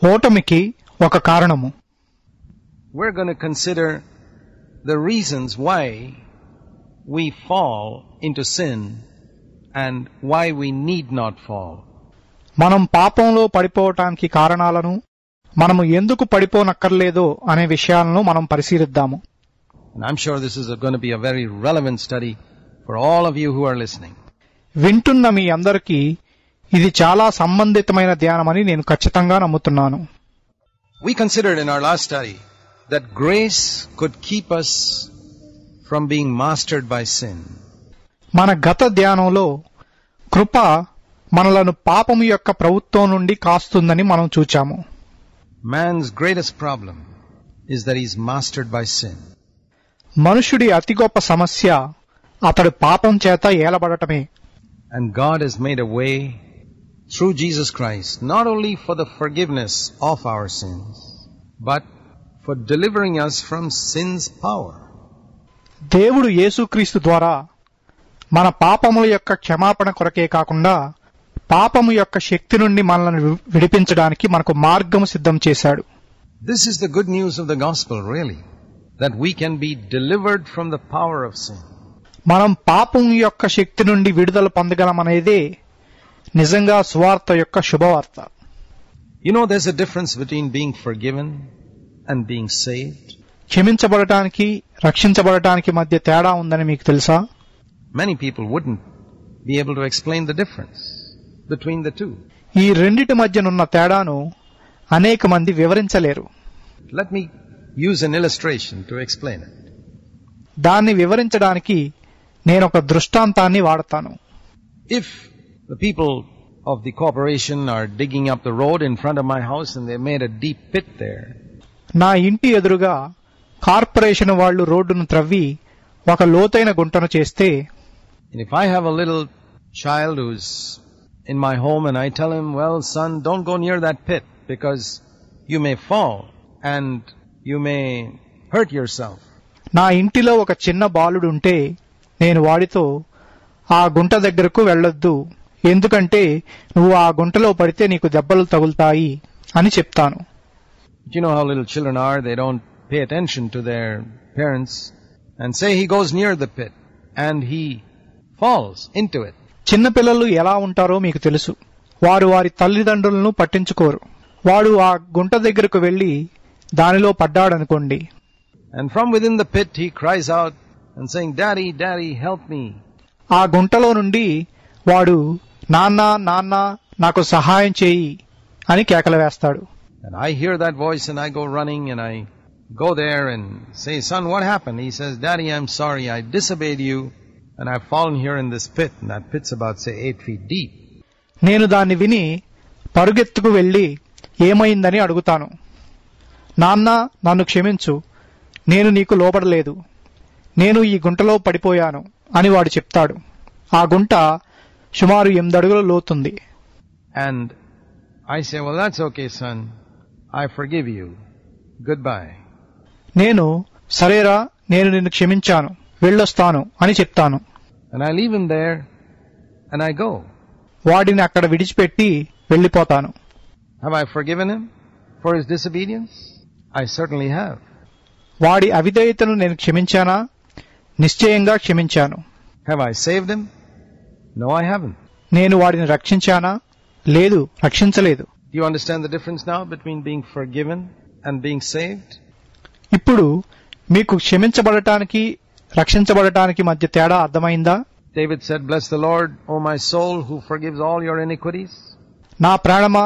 ఓటమికి ఒక కారణము. We're going to consider the reasons why we fall into sin and why we need not fall. మనం పాపంలో పడిపోవటానికి కారణాలను, మనము ఎందుకు పడిపోనక్కర్లేదో అనే విషయాలను మనం పరిశీలిద్దాము. And I'm sure this is going to be a very relevant study for all of you who are listening. వింటున్న మీ అందరికీ ఇది చాలా సంబంధితమైన ధ్యానమని నేను ఖచ్చితంగా నమ్ముతున్నాను. We considered in our last study that grace could keep us from being mastered by sin. మన గత ధ్యానంలో కృప మనలను పాపము యొక్క ప్రభుత్వం నుండి కాస్తుందని మనం చూచాము. Man's greatest problem is that he's mastered by sin. మనుషుడి అతి గొప్ప సమస్య అతడు పాపం చేత ఏలబడటమే. And God has made a way through Jesus Christ, not only for the forgiveness of our sins, but for delivering us from sin's power. దేవుడు యేసుక్రీస్తు ద్వారా మన పాపముల యొక్క క్షమాపణ కొరకే కాకుండా పాపము యొక్క శక్తి నుండి మనల్ని విడిపించడానికి మనకు మార్గం సిద్ధం చేశాడు. This is the good news of the gospel, really, that we can be delivered from the power of sin. మనం పాపం యొక్క శక్తి నుండి విడుదల పొందగలమనేదే నిజంగా సువార్త యొక్క శుభవార్త. You know, there's a difference between being forgiven and being saved. క్షమించబడటానికి రక్షించబడటానికి మధ్య తేడా ఉందని మీకు తెలుసా? Many people wouldn't be able to explain the difference between the two. ఈ రెండిటి మధ్యనున్న తేడాను అనేక మంది వివరించలేరు. Let me use an illustration to explain it. దాన్ని వివరించడానికి నేను ఒక దృష్టాంతాన్ని వాడతాను. If the people of the corporation are digging up the road in front of my house and they made a deep pit there. నా ఇంటి ఎదురుగా corporation వాళ్ళు రోడ్డును త్రవ్వి ఒక లోతైన గుంటను చేస్తే, and if I have a little child who's in my home and I tell him, well son, don't go near that pit because you may fall and you may hurt yourself. నా ఇంటిలో ఒక చిన్న బాలుడు ఉంటే నేను వాడితో ఆ గుంట దగ్గరకు వెళ్ళొద్దు, ఎందుకంటే నువ్వు ఆ గుంటలో పడితే నీకు దెబ్బలు తగులుతాయి అని చెప్తాను. You know how little children are, they don't pay attention to their parents and say he goes near the pit and he falls into it. చిన్న పిల్లలు ఎలా ఉంటారో మీకు తెలుసు. వారు వారి తల్లిదండ్రులను పట్టించుకోరు. వాడు ఆ గుంట దగ్గరకు వెళ్లి దానిలో పడ్డాడనుకోండి. And from within the pit he cries out and saying, daddy, daddy, help me. ఆ గుంటలో నుండి వాడు నాన్న నాన్న నాకు సహాయం చేయి అని కేకలు వేస్తాడు. And I hear that voice and I go running and I go there and say, son, what happened? He says, daddy, I'm sorry, I disobeyed you and I've fallen here in this pit. And that pit's about, say, 8 feet deep. నేను దాన్ని విని పరుగెత్తుకు వెళ్లి ఏమైందని అడుగుతాను. నాన్న, నన్ను క్షమించు, నేను నీకు లోబడలేదు, నేను ఈ గుంటలో పడిపోయాను అని వాడు చెప్తాడు. ఆ గుంట సుమారు 8 అడుగుల లోతుంది. And I say, well, that's okay, son, I forgive you, goodbye. నేను సరేరా, నేను నిన్ను క్షమించాను, వెళ్ళొస్తాను అని చెప్తాను. And I leave him there and I go. వాడిని అక్కడ విడిచిపెట్టి వెళ్ళిపోతాను. Have I forgiven him for his disobedience? I certainly have. వాడి అవిధేయతను నేను క్షమించానా? నిశ్చయంగా క్షమించాను. Have I saved him? No, I haven't. నేను వాడిని రక్షించానా? లేదు, రక్షించలేదు. Do you understand the difference now between being forgiven and being saved? ఇప్పుడు మీకు క్షమించబడటానికి రక్షించబడటానికి మధ్య తేడా అర్థమైందా? David said, bless the Lord, O my soul, who forgives all your iniquities. నా ప్రాణమా,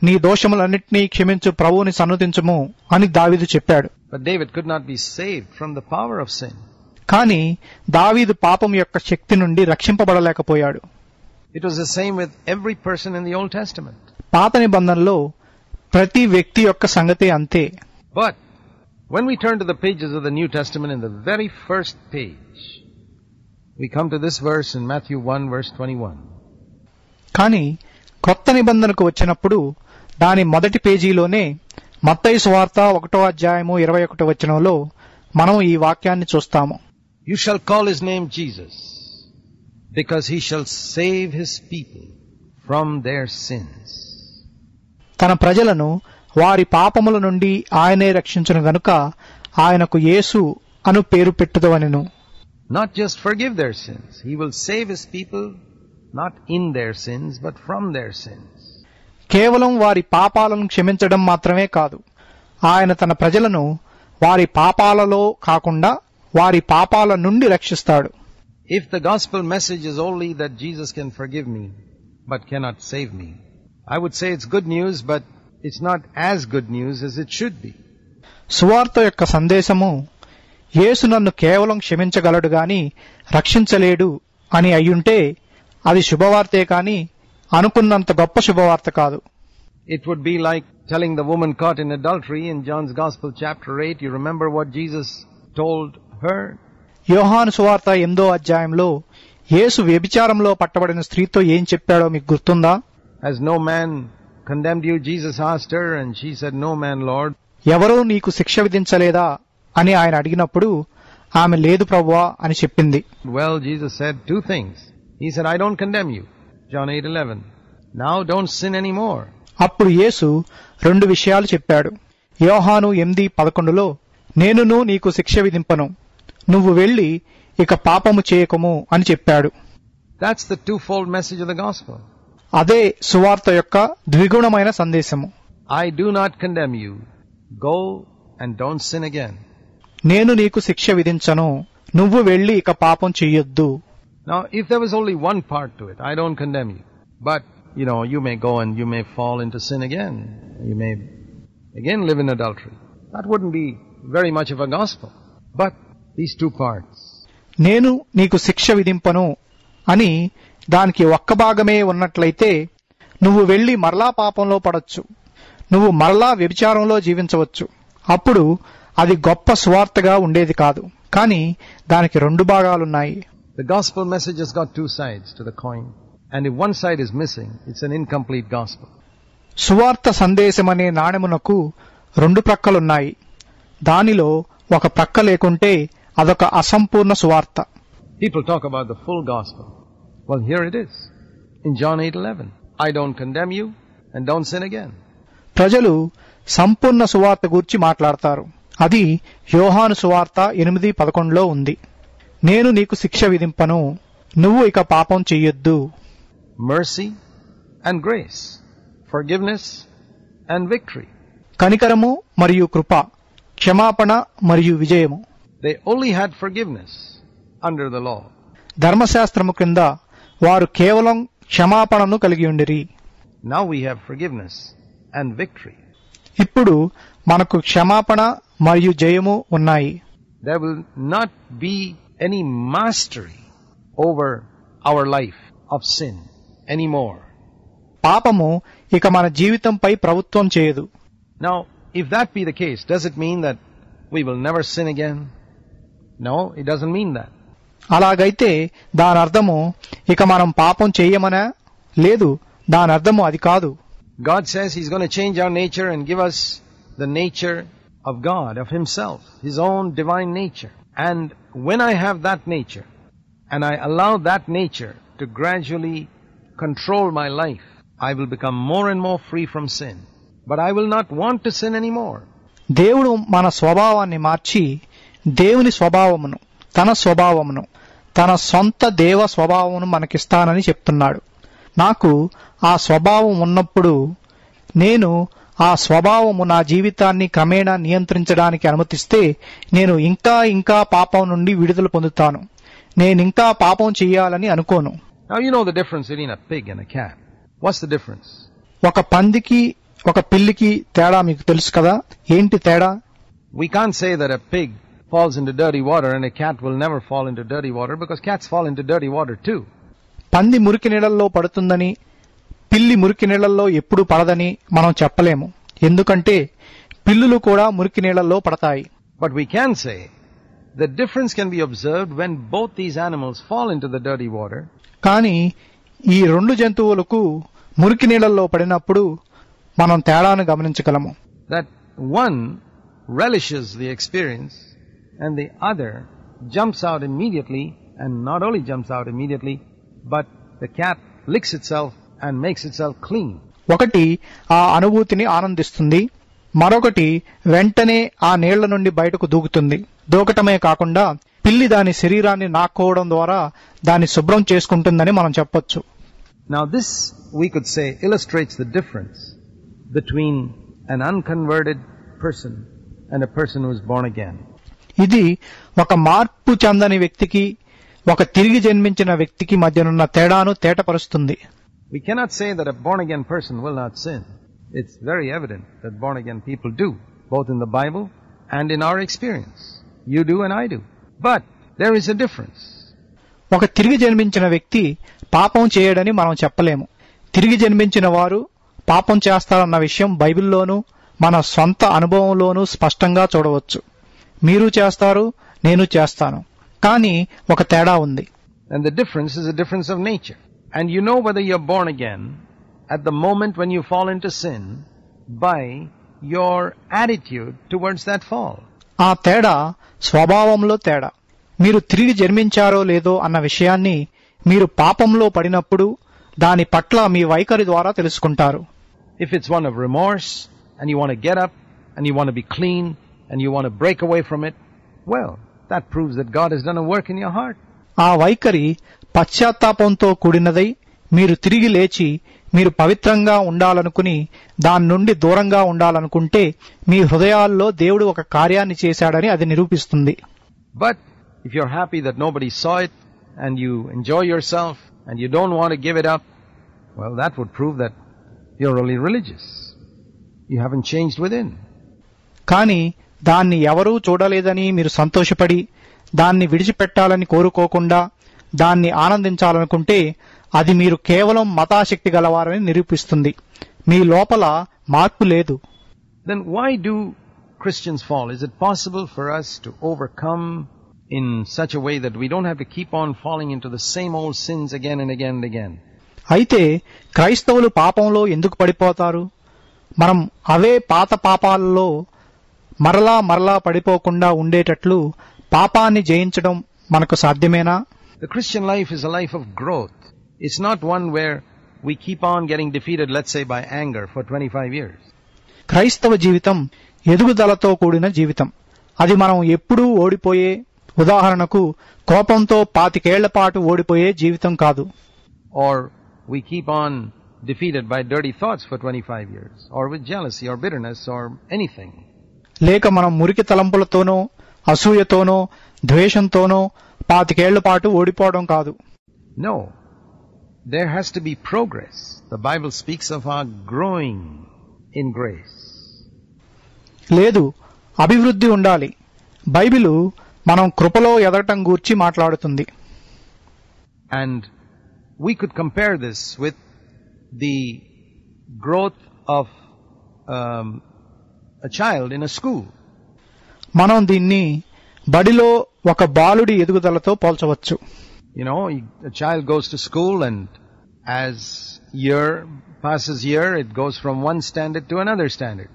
నీ దోషములన్నిటినీ క్షమించు ప్రభువుని సన్నుతించుము అని దావీదు చెప్పాడు. But David could not be saved from the power of sin. కానీ దావీదు పాపం యొక్క శక్తి నుండి రక్షింపబడలేకపోయాడు. It was the same with every person in the Old Testament. పాత నిబంధనలో ప్రతి వ్యక్తి యొక్క సంగతి అంతే. But when we turn to the pages of the New Testament, in the very first page, we come to this verse in Matthew 1 verse 21. కానీ కొత్త నిబంధనకు వచ్చినప్పుడు దాని మొదటి పేజీలోనే మత్తయి సువార్త 1వ అధ్యాయము 21వ వచనంలో మనం ఈ వాక్యాన్ని చూస్తాము. You shall call his name Jesus, because he shall save his people from their sins. తన ప్రజలను వారి పాపముల నుండి ఆయనే రక్షించును గనుక ఆయనకు యేసు అను పేరు పెట్టుదవనెను. Not just forgive their sins. He will save his people not in their sins but from their sins. కేవలం వారి పాపాలను క్షమించడం మాత్రమే కాదు, ఆయన తన ప్రజలను వారి పాపాలలో కాకుండా వారి పాపాల నుండి రక్షిస్తాడు. If the gospel message is only that Jesus can forgive me but cannot save me, I would say it's good news, but it's not as good news as it should be. సువార్త యొక్క సందేశము యేసు నన్ను కేవలం క్షమించగలడు గాని రక్షించలేడు అని అయ్యుంటే అది శుభవార్తే కాని అనుకున్నంత గొప్ప శుభవార్త కాదు. It would be like telling the woman caught in adultery in John's Gospel chapter 8, you remember what Jesus told her? యోహాను సువార్త 8వ అధ్యాయంలో యేసు వ్యభిచారంలో పట్టబడిన స్త్రీతో ఏం చెప్పాడో మీకు గుర్తుందా? Has no man condemned you? Jesus asked her, and she said, no man, Lord. ఎవరూ నీకు శిక్ష విధించలేదా అని ఆయన అడిగినప్పుడు ఆమె లేదు ప్రభువా అని చెప్పింది. Well, Jesus said two things. He said, I don't condemn you, John 8:11. Now don't sin anymore. అప్పుడు యేసు 2 విషయాలు చెప్పాడు. యోహాను 8:11లో నేనును నీకు శిక్ష విధింపను, నువ్వు వెళ్లి ఇక పాపము చేయకము అని చెప్పాడు. That's the twofold message of the gospel. అదే సువార్త యొక్క ద్విగుణమైన సందేశము. I do not condemn you. Go and don't sin again. నేను నీకు శిక్ష విధించను, నువ్వు వెళ్లి ఇక పాపం చెయ్యొద్దు. Now, if there was only one part to it, I don't condemn you. But, you may go and you may fall into sin again. You may again live in adultery. That wouldn't be very much of a gospel. But these two parts. నేను నీకు శిక్ష విధింపను అని దానికి ఒక్క భాగమే ఉన్నట్లయితే నువ్వు వెళ్లి మరలా పాపంలో పడొచ్చు, నువ్వు మరలా వ్యభిచారంలో జీవించవచ్చు. అప్పుడు అది గొప్ప సువార్తగా ఉండేది కాదు. కానీ దానికి 2 భాగాలున్నాయి. The gospel message has got 2 sides to the coin. And if one side is missing, it's an incomplete gospel. సువార్త సందేశమనే నాణెమునకు 2 ప్రక్కలున్నాయి. దానిలో ఒక ప్రక్క లేకుంటే అదొక అసంపూర్ణ సువార్త. People talk about the full gospel. Well, here it is. In John 8:11, I don't condemn you and don't sin again. ప్రజలు సంపూర్ణ సువార్త గురించి మాట్లాడతారు. అది యోహాను సువార్త 8:11లో ఉంది. నేను నీకు శిక్ష విధింపను, నువ్వు ఇక పాపం చెయ్యొద్దు. Mercy and grace, forgiveness and victory. కనికరము మరియు కృప, క్షమాపణ మరియు విజయము. They only had forgiveness under the law. ధర్మశాస్త్రము కింద వారు కేవలం క్షమాపణను కలిగి ఉండిరి. Now we have forgiveness and victory. ఇప్పుడు మనకు క్షమాపణ మరియు జయము ఉన్నాయి. There will not be any mastery over our life of sin anymore. పాపము ఇక మన జీవితంపై ప్రభుత్వం చేయదు. Now, if that be the case, does it mean that we will never sin again? No, it doesn't mean that. అలాగైతే దాని అర్థము ఇక మనం పాపం చెయ్యమనా? లేదు, దాని అర్థము అది కాదు. God says He's going to change our nature and give us the nature of God, of Himself, His own divine nature. And when I have that nature, and I allow that nature to gradually control my life, I will become more and more free from sin. But I will not want to sin anymore. దేవుడు మన స్వభావాన్ని మార్చి దేవుని స్వభావమును, తన స్వభావమును, తన సొంత దేవ స్వభావమును మనకిస్తానని చెప్తున్నాడు. నాకు ఆ స్వభావం ఉన్నప్పుడు నేను ఆ స్వభావము నా జీవితాన్ని క్రమేణా నియంత్రించడానికి అనుమతిస్తే నేను ఇంకా ఇంకా పాపం నుండి విడుదల పొందుతాను. నేనింకా పాపం చెయ్యాలని అనుకోను. Now you know the difference between a pig and a cat. What's the difference? ఒక పందికి ఒక పిల్లికి తేడా మీకు తెలుసు కదా? ఏంటి తేడా? We can't say that a pig falls into dirty water and a cat will never fall into dirty water, because cats fall into dirty water too. పంది మురికి నీళ్ళల్లో పడుతుందని, పిల్లి మురికి నీళ్ళల్లో ఎప్పుడు పడదని మనం చెప్పలేము. ఎందుకంటే పిల్లులు కూడా మురికి నీళ్ళల్లో పడతాయి. But we can say the difference can be observed when both these animals fall into the dirty water. కానీ ఈ 2 జంతువులకు మురికి నీళ్ళల్లో పడినప్పుడు మనం తేడాను గమనించగలము. That one relishes the experience and the other jumps out immediately, and not only jumps out immediately, but the cat licks itself and makes itself clean. ఒకటి ఆ అనుభూతిని ఆనందిస్తుంది, మరొకటి వెంటనే ఆ నీళ్ల నుండి బయటకు దూకుతుంది. దూకటమే కాకుండా పిల్లి దాని శరీరాన్ని నాక్కోవడం ద్వారా దాన్ని శుభ్రం చేసుకుంటుందని మనం చెప్పొచ్చు. Now this, we could say, illustrates the difference between an unconverted person and a person who is born again. ఇది ఒక మార్పు చెందని వ్యక్తికి ఒక తిరిగి జన్మించిన వ్యక్తికి మధ్యనున్న తేడాను తేటపరుస్తుంది. We cannot say that a born again person will not sin. It's very evident that born again people do, both in the Bible and in our experience. You do and I do. But there is a difference. ఒక తిరిగి జన్మించిన వ్యక్తి పాపం చేయడని మనం చెప్పలేము. తిరిగి జన్మించిన వారు పాపం చేస్తారన్న విషయం బైబిల్లోనూ మన సొంత అనుభవంలోనూ స్పష్టంగా చూడవచ్చు. మీరు చేస్తారు, నేను చేస్తాను. కానీ ఒక తేడా ఉంది. And the difference is a difference of nature. And you know whether you're born again at the moment when you fall into sin by your attitude towards that fall. ఆ తేడా స్వభావంలో తేడా. మీరు తిరిగి జన్మించారో లేదో అన్న విషయాన్ని మీరు పాపంలో పడినప్పుడు దాని పట్ల మీ వైఖరి ద్వారా తెలుసుకుంటారు. If it's one of remorse and you want to get up and you want to be clean and you want to break away from it, well, that proves that God has done a work in your heart. ఆ వైఖరి పశ్చాత్తాపంతో కూడినదై మీరు తిరిగి లేచి మీరు పవిత్రంగా ఉండాలనుకుని దాని నుండి దూరంగా ఉండాలనుకుంటే మీ హృదయాల్లో దేవుడు ఒక కార్యాన్ని చేశాడని అది నిరూపిస్తుంది. But if you're happy that nobody saw it and you enjoy yourself and you don't want to give it up, well, that would prove that you're really religious. You haven't changed within. కానీ దాన్ని ఎవరూ చూడలేదని మీరు సంతోషపడి దాన్ని విడిచిపెట్టాలని కోరుకోకుండా దాన్ని ఆనందించాలనుకుంటే అది మీరు కేవలం మతాశక్తి గలవారని నిరూపిస్తుంది. మీ లోపల మార్పు లేదు. Then why do Christians fall? Is it possible for us to overcome in such a way that we don't have to keep on falling into the same old sins again and again and again? అయితే క్రైస్తవులు పాపంలో ఎందుకు పడిపోతారు? మనం అవే పాత పాపాలలో మరలా మరలా పడిపోకుండా ఉండేటట్లు పాపాన్ని జయించడం మనకు సాధ్యమేనా? The Christian life is a life of growth. It's not one where we keep on getting defeated, let's say, by anger for 25 years. క్రైస్తవ జీవితం ఎదుగుదలతో కూడిన జీవితం. అది మనం ఎప్పుడూ ఓడిపోయే, ఉదాహరణకు కోపంతో 25 ఏళ్ల పాటు ఓడిపోయే జీవితం కాదు. Or we keep on defeated by dirty thoughts for 25 years, or with jealousy or bitterness or anything. లేక మనం మురికి తలంపులతోనో అసూయతోనో ద్వేషంతోనో 25 ఏళ్ల పాటు ఓడిపోవడం కాదు. No. There has to be progress. The Bible speaks of our growing in grace. లేదు, అభివృద్ధి ఉండాలి. బైబిలు మనం కృపలో ఎదగటం గూర్చి మాట్లాడుతుంది. And we could compare this with the growth of a child in a school. మనం దీన్ని బడిలో ఒక బాలుడి ఎదుగుదలతో పోల్చవచ్చు. You know, a child goes to school and as year passes year, it goes from one standard to another standard.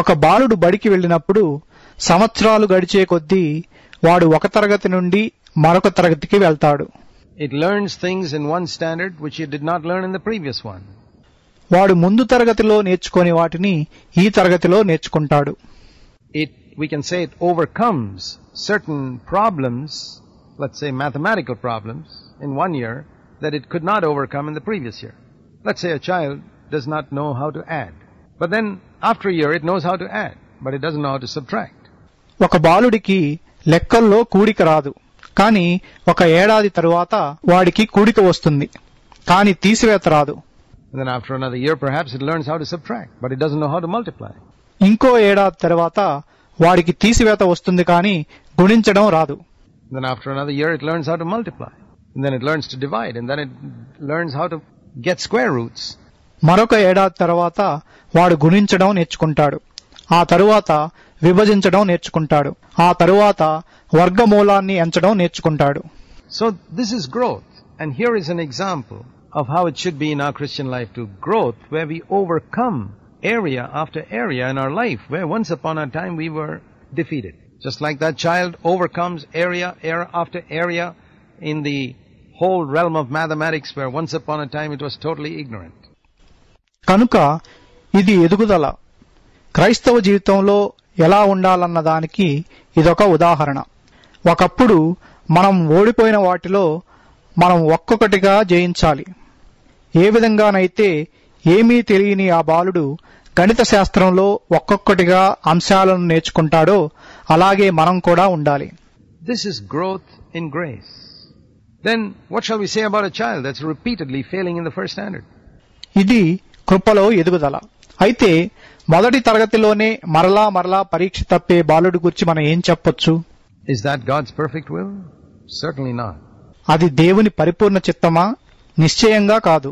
ఒక బాలుడు బడికి వెళ్ళినప్పుడు సంవత్సరాలు గడిచే కొద్దీ వాడు ఒక తరగతి నుండి మరొక తరగతికి వెళ్తాడు. It learns things in one standard which it did not learn in the previous one. వాడు ముందు తరగతిలో నేర్చుకోని వాటిని ఈ తరగతిలో నేర్చుకుంటాడు. We can say it overcomes certain problems, let's say mathematical problems, in one year that it could not overcome in the previous year. Let's say a child does not know how to add. But then after a year it knows how to add, but it doesn't know how to subtract. ఒక బాలుడికి లెక్కల్లో కూడిక రాదు, కానీ ఒక ఏడాది తరువాత వాడికి కూడిక వస్తుంది, కానీ తీసివేత రాదు. And then after another year perhaps it learns how to subtract, but it doesn't know how to multiply. ఇంకో ఏడాది తర్వాత వాడికి తీసివేత వస్తుంది, కానీ గుణించడం రాదు. Then after another year it learns how to multiply. And then it learns to divide. And then it learns how to get square roots. మరొక ఏడాది తర్వాత వాడు గుణించడం నేర్చుకుంటాడు. ఆ తరువాత విభజించడం నేర్చుకుంటాడు. ఆ తరువాత వర్గమూలాన్ని ఎంచడం నేర్చుకుంటాడు. So this is growth. And here is an example of how it should be in our Christian life to growth, where we overcome area after area in our life, where once upon a time we were defeated. Just like that child overcomes area after area in the whole realm of mathematics, where once upon a time it was totally ignorant. కనుక ఇది ఎదుగుదల. క్రైస్తవ జీవితంలో ఎలా ఉండాలన్న దానికి ఇదొక ఉదాహరణ. ఒకప్పుడు మనం ఓడిపోయిన వాటిలో మనం ఒక్కొక్కటిగా జయించాలి. ఏ విధంగానైతే ఏమీ తెలియని ఆ బాలుడు గణిత శాస్త్రంలో ఒక్కొక్కటిగా అంశాలను నేర్చుకుంటాడో అలాగే మనం కూడా ఉండాలి. This is growth in grace. Then what shall we say about a child that's repeatedly failing in the first standard? ఇది కృపలో ఎదుగుదల. అయితే మొదటి తరగతిలోనే మరలా పరీక్ష తప్పే బాలుడి గురించి మనం ఏం చెప్పొచ్చు? Is that God's perfect will? Certainly not. అది దేవుని పరిపూర్ణ చిత్తమా? నిశ్చయంగా కాదు.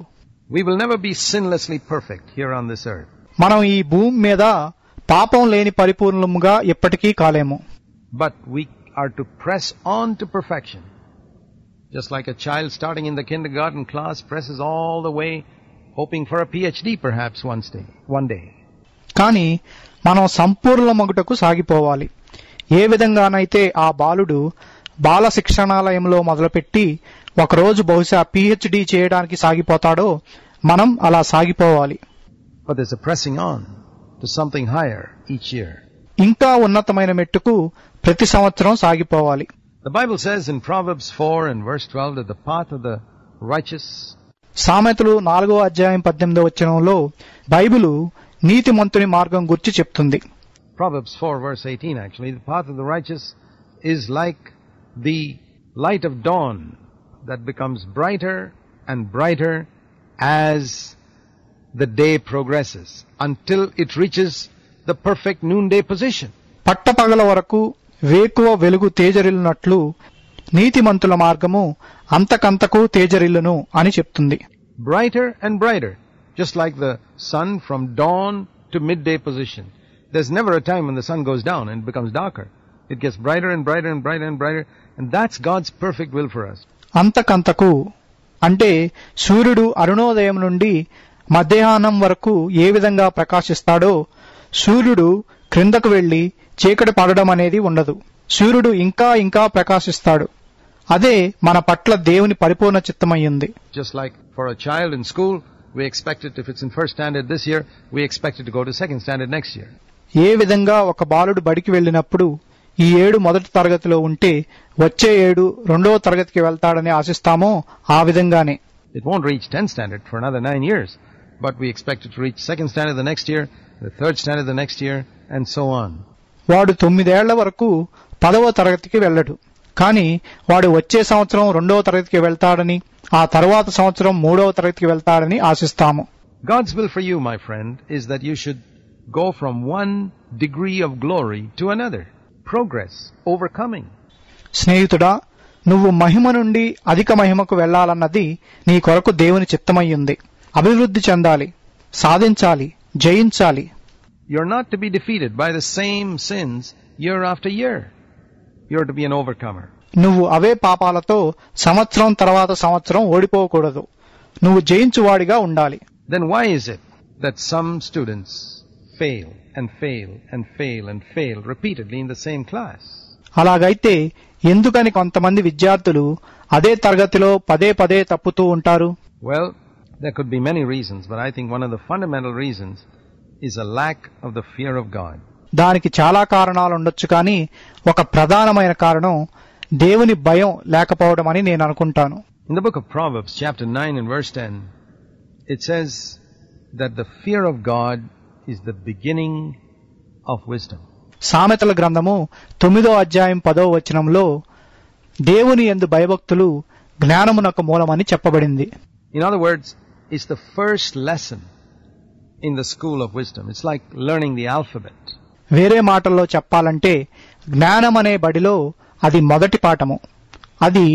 We will never be sinlessly perfect here on this earth. మనం ఈ భూమి మీద పాపం లేని పరిపూర్ణముగా ఎప్పటికీ కాలేము. But we are to press on to perfection. Just like a child starting in the kindergarten class presses all the way, hoping for a PhD perhaps one day. కానీ మనం సంపూర్ణమగుటకు సాగిపోవాలి. ఏ విధంగానైతే ఆ బాలుడు బాల శిక్షణాలయంలో మొదలుపెట్టి ఒకరోజు బహుశా PhD చేయడానికి సాగిపోతాడో మనం అలా సాగిపోవాలి. But there's a pressing on to something higher each year. ఇంకా ఉన్నతమైన మెట్టుకు ప్రతి సంవత్సరం సాగిపోవాలి. The Bible says in Proverbs 4 and verse 12 that the path of the righteous, సామెతలు 4వ అధ్యాయం 18వ వచనంలో బైబిలు నీతిమంతుని మార్గం గురించి చెప్తుంది. Proverbs 4 verse 18 actually, the path of the righteous is like the light of dawn that becomes brighter and brighter as the day progresses until it reaches the perfect noonday position. పట్టపగల వరకు వేకువ వెలుగు తేజరిల్లునట్లు నీతిమంతుల మార్గము అంతకంతకు తేజరిల్లును అని చెప్తుంది. Brighter and brighter, just like the sun from dawn to midday position. There's never a time when the sun goes down and becomes darker. It gets brighter and brighter and brighter and brighter, and that's God's perfect will for us. అంతకంతకు అంటే సూర్యుడు అరుణోదయం నుండి మధ్యాహ్నం వరకు ఏ విధంగా ప్రకాశిస్తాడో సూర్యుడు క్రిందకు వెళ్లి చీకటి పడడం అనేది ఉండదు. సూర్యుడు ఇంకా ఇంకా ప్రకాశిస్తాడు. అదే మన పట్ల దేవుని పరిపూర్ణ చిత్తమయ్యింది. Just like for a child in school, we expect it, if it's in first standard this year, we expect it to go to second standard next year. ఏ విధంగా ఒక బాలుడు బడికి వెళ్ళినప్పుడు ఈ ఏడు మొదటి తరగతిలో ఉంటే వచ్చే ఏడు రెండవ తరగతికి వెళ్తాడని ఆశిస్తామో ఆ విధంగానే. It won't reach 10th standard for another 9 years, but we expect it to reach second standard the next year, the third standard the next year, and so on. వాడు 9 ఏళ్ల వరకు 10వ తరగతికి వెళ్ళడు. కానీ వాడు వచ్చే సంవత్సరం 2వ తరగతికి వెళ్తాడని ఆ తర్వాత సంవత్సరం 3వ తరగతికి వెళ్తాడని ఆశిస్తాము. God's will for you, my friend, is that you should go from one degree of glory to another. Progress, overcoming. స్నేహితుడా, నువ్వు మహిమ నుండి అధిక మహిమకు వెళ్లాలన్నది నీ కొరకు దేవుని చిత్తమయ్యింది. అభివృద్ధి చెందాలి, సాధించాలి, జయించాలి. You're not to be defeated by the same sins year after year. You're to be an overcomer. నువ్వు అవే పాపాలతో సంవత్సరం తర్వాత సంవత్సరం ఓడిపోకూడదు. నువ్వు జయించువాడిగా ఉండాలి. Then why is it that some students fail and fail and fail and fail repeatedly in the same class? అలాగైతే ఎందుకని కొంతమంది విద్యార్థులు అదే తరగతిలో పదే తప్పుతూ ఉంటారు? Well, there could be many reasons, but I think one of the fundamental reasons is a lack of the fear of God. దానికి చాలా కారణాలు ఉండొచ్చు, కానీ ఒక ప్రధానమైన కారణం దేవుని భయం లేకపోవడం అని నేను అనుకుంటాను. In the book of Proverbs, chapter 9 and verse 10, it says that the fear of God is the beginning of wisdom. సామెతల గ్రంథము 9వ అధ్యాయం 10వ వచనంలో దేవుని యందు భయభక్తులు జ్ఞానమునకు మూలమని చెప్పబడింది. In other words, it's the first lesson in the school of wisdom. It's like learning the alphabet. వేరే మాటల్లో చెప్పాలంటే జ్ఞానం అనే బడిలో అది మొదటి పాఠము. అది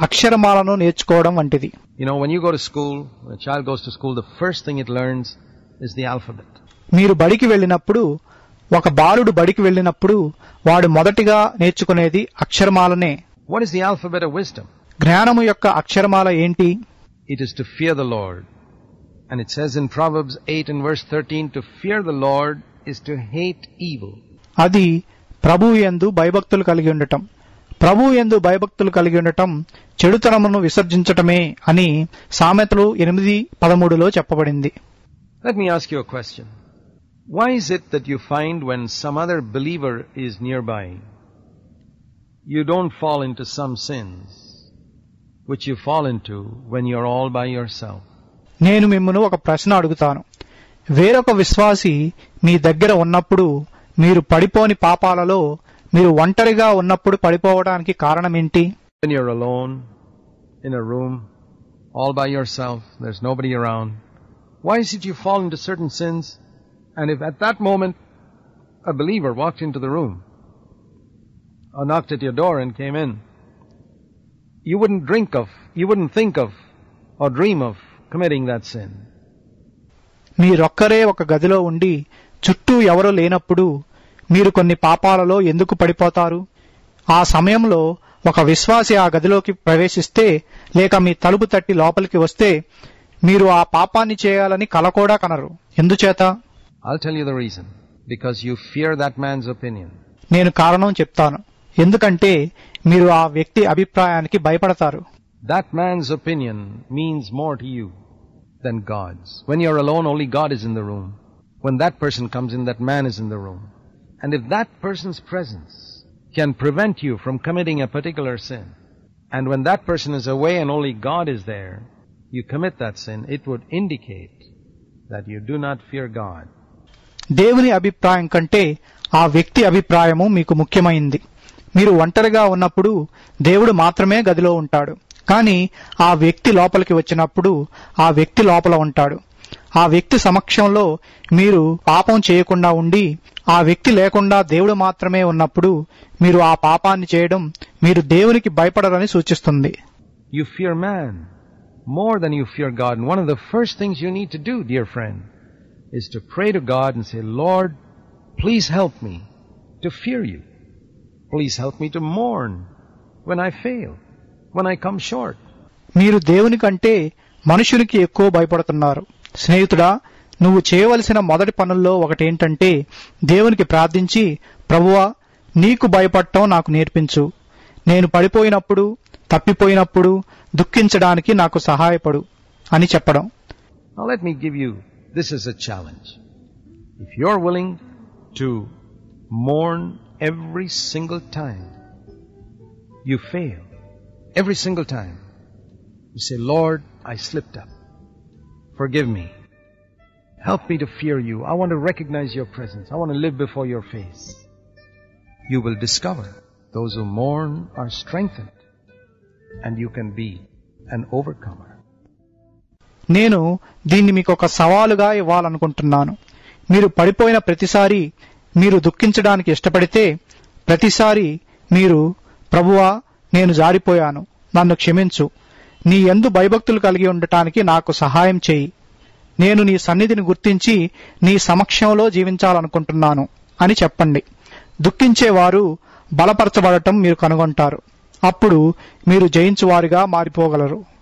అక్షరమాలను నేర్చుకోవడం వంటిది. You know, when you go to school, when a child goes to school, the first thing it learns is the alphabet. మీరు బడికి వెళ్ళినప్పుడు, ఒక బాలుడు బడికి వెళ్ళినప్పుడు వాడు మొదటిగా నేర్చుకునేది అక్షరమాలనే. What is the alphabet of wisdom? జ్ఞానము యొక్క అక్షరమాల ఏంటి? It is to fear the Lord. And it says in Proverbs 8 and verse 13, to fear the Lord is to hate evil. అది ప్రభువు యందు భయభక్తులు కలిగి ఉండటం. ప్రభువు యందు భయభక్తులు కలిగి ఉండటం చెడుతనమును విసర్జించటమే అని సామెతలు 8:13లో చెప్పబడింది. Let me ask you a question. Why is it that you find when some other believer is nearby, you don't fall into some sins which you fall into when you're all by yourself? నేను మిమ్మల్ని ఒక ప్రశ్న అడుగుతాను. వేరొక విశ్వాసి మీ దగ్గర ఉన్నప్పుడు మీరు పడిపోని పాపాలలో మీరు ఒంటరిగా ఉన్నప్పుడు పడిపోవడానికి కారణమేంటి? When you're alone in a room, all by yourself, there's nobody around, why is it you fall into certain sins? And if at that moment a believer walked into the room or knocked at your door and came in, you wouldn't think of or dream of committing that sin. మీరొక్కరే ఒక గదిలో ఉండి చుట్టూ ఎవరూ లేనప్పుడు మీరు కొన్ని పాపాలలో ఎందుకు పడిపోతారు? ఆ సమయంలో ఒక విశ్వాసి ఆ గదిలోకి ప్రవేశిస్తే లేక మీ తలుపు తట్టి లోపలికి వస్తే మీరు ఆ పాపాన్ని చేయాలని కల కూడా కనరు. ఎందుచేత? I'll tell you the reason. Because you fear that man's opinion. నేను కారణం చెప్తాను. ఎందుకంటే మీరు ఆ వ్యక్తి అభిప్రాయానికి భయపడతారు. That man's opinion means more to you than God's. When you're alone, only God is in the room. When that person comes in, that man is in the room. And if that person's presence can prevent you from committing a particular sin, and when that person is away and only God is there, you commit that sin, it would indicate that you do not fear God. దేవుని అభిప్రాయం కంటే ఆ వ్యక్తి అభిప్రాయము మీకు ముఖ్యమైంది. మీరు ఒంటరిగా ఉన్నప్పుడు దేవుడు మాత్రమే గదిలో ఉంటాడు. కానీ ఆ వ్యక్తి లోపలికి వచ్చినప్పుడు ఆ వ్యక్తి లోపల ఉంటాడు. ఆ వ్యక్తి సమక్షంలో మీరు పాపం చేయకుండా ఉండి ఆ వ్యక్తి లేకుండా దేవుడు మాత్రమే ఉన్నప్పుడు మీరు ఆ పాపాన్ని చేయడం మీరు దేవునికి భయపడరని సూచిస్తుంది. You fear man more than you fear God. And one of the first things you need to do, dear friend, is to pray to God and say, Lord, please help me to fear you. Please help me to mourn when I fail, when I come short. మీరు దేవుని కంటే మనుషునికి ఎక్కువ భయపడుతున్నారు. స్నేహితుడా, నువ్వు చేయవలసిన మొదటి పనుల్లో ఒకటేంటంటే దేవునికి ప్రార్థించి, ప్రభువా, నీకు భయపడటం నాకు నేర్పించు. నేను పడిపోయినప్పుడు, తప్పిపోయినప్పుడు దుఃఖించడానికి నాకు సహాయపడు అని చెప్పడం. Now let me give you this as a challenge. If you're willing to mourn every single time you fail, every single time you say, Lord, I slipped up. Forgive me. Help me to fear you. I want to recognize your presence. I want to live before your face. You will discover those who mourn are strengthened and you can be an overcomer. నేను దీన్ని మీకు ఒక సవాలుగా ఇవ్వాలనుకుంటున్నాను. మీరు పడిపోయిన ప్రతిసారి మీరు దుఃఖించడానికి ఇష్టపడితే ప్రతిసారి మీరు, ప్రభువా, నేను జారిపోయాను, నన్ను క్షమించు, నీ యందు భయభక్తులు కలిగి ఉండటానికి నాకు సహాయం చేయి, నేను నీ సన్నిధిని గుర్తించి నీ సమక్షంలో జీవించాలనుకుంటున్నాను అని చెప్పండి. దుఃఖించేవారు బలపరచబడటం మీరు కనుగొంటారు. అప్పుడు మీరు జయించువారుగా మారిపోగలరు.